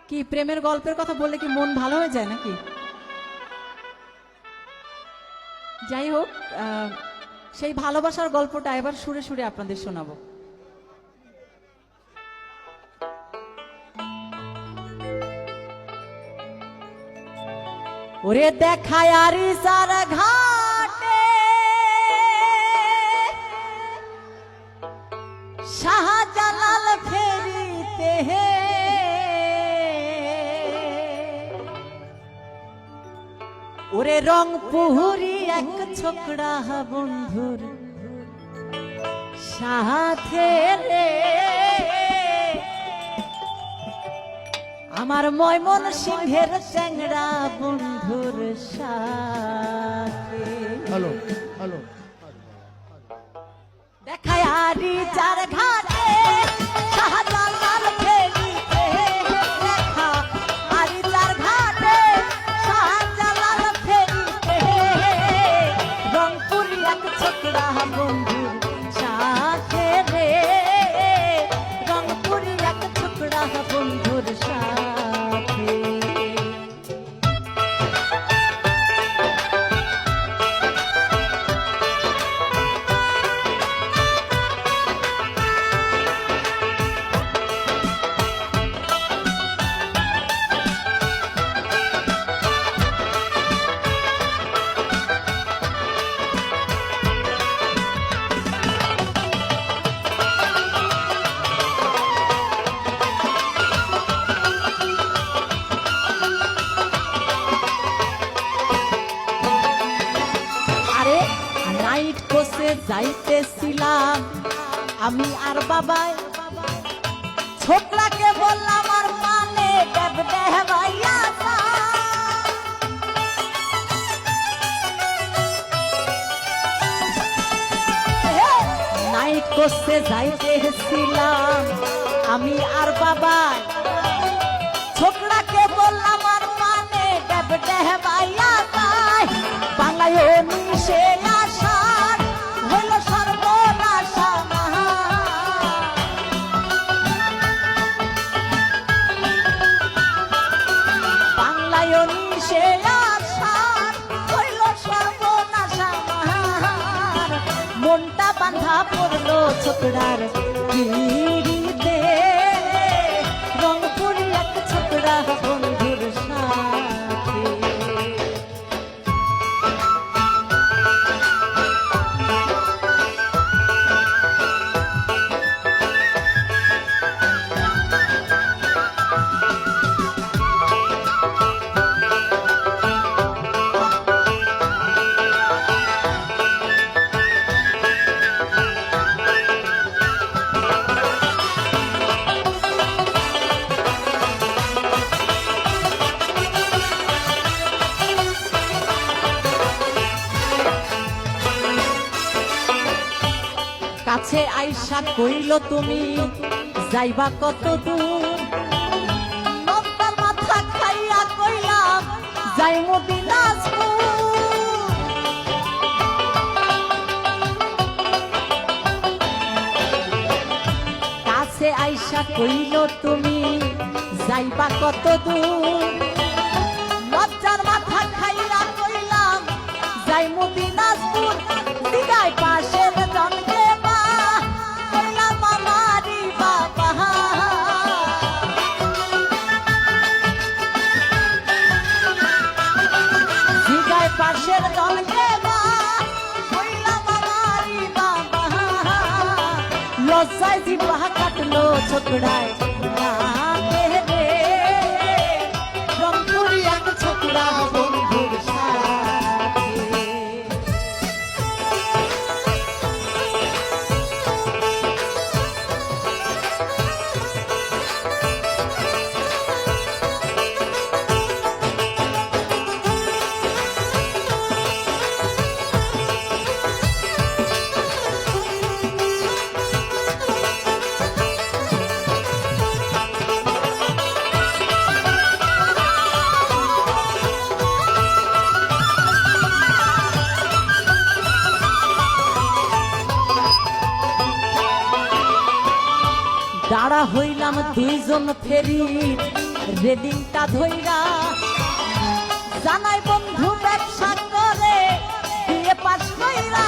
কি প্রেমের গল্পের কথা বললে কি মন ভালো হয়ে যায় নাকি? যাই হোক, সেই ভালোবাসার গল্পটা এবার সুরে সুরে আপনাদের শোনাবো। ওরে দেখায় আরিসার ঘাটে শাহজালাল ফেরিতে হে, ওরে রংপুরি এক ছোকরা বন্ধুর সাথে রে, আমার ময়মন সিংহের চ্যাংড়া বন্ধুর সাথে। হ্যালো হ্যালো দেখায় আরি চার ঘাটে শাহজালাল ফেরিতে, দেখা আরি চার ঘাটে শাহজালাল ফেরিতে, রংপুরি এক ছোকরা বন্ধুর সাথে রে, রংপুরি এক ছোকরা বন্ধুর সাথে। নাইট কোসে যাইতেছিলাম আমি আর বাবাই, ছোকরাকে বললাম আর মানে ভাইয়া, নাইট কোসে যাইতেছিলাম আমি আর বাবাই, ছোকরাকে বললাম আর মানে ভাইয়া, বাংলায় মিশে আসার হইল সর্বনাশা, বাংলায় মিশে আসার হইল সর্বনাশা, মনটা বাঁধা পড়লো ছোকরার পিড়িতে, রংপুরি এক ছোকরা বন্ধুর সাথে। কাছে আইসা কইল তুমি যাইবা কত দূর, নৌকার মাথা খাইয়া কইলাম যাইমু দিনাজপুর, কাছে আইসা কইল তুমি যাইবা কত দূর, লজ্জার মাথা খাইয়া কইলাম যাইমু দিনাজপুর, দিঘায় পাশের জন্মে মা কইলাম আমারি বাবা, দিঘায় পাশের জন্মে মা কইলাম আমারি বাবা, লজ্জায় জিহ্বা কাটলো ছোকরায় রাতে রে, রংপুরি এক ছোকরা বন্ধুর সাথে। দাঁড়া হইলাম দুইজন ফেরি রেলিংটা ধইরা জানাই বন্ধু ব্যবসা করে বিয়ে পাস কইরা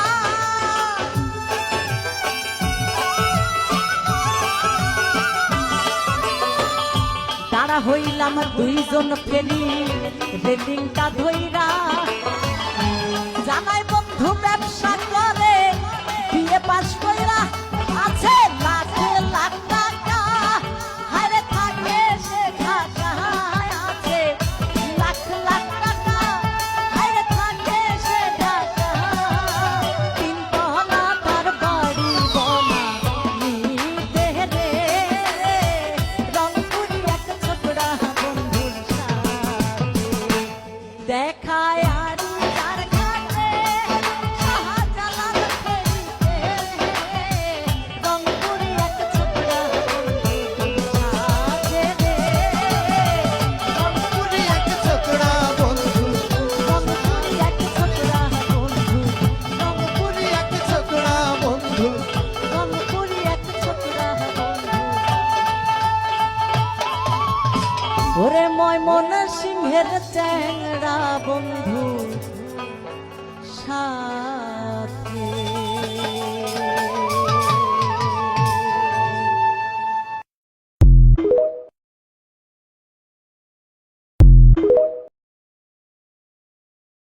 দাঁড়া হইলাম দুইজন ফেলি রেলিংটা ধইরা জানাই বন্ধু ব্যবসা করে বিয়ে পাস কইরা আছে লাখ লাখ টাকা হারে থাকে সে ঢাকা আছে লাখ লাখ টাকা হারে থাকে সে ঢাকা তিনতলা তার বাড়ি বনা নিতে রে রংপুরি এক ছোকরা বন্ধুর সাথে দেখায় আরি তার ঘাটে শাহজালাল ফেরিতে রংপুরি এক ছোকরা বন্ধুর সাথে রে রংপুরি এক ছোকরা বন্ধু, রংপুরি এক ছোকরা বন্ধু রংপুরি এক ছোকরা বন্ধু, রংপুরি এক ছোকরা বন্ধু ওরে ময়মন সিংহের চ্যাংড়া বন্ধু সাথে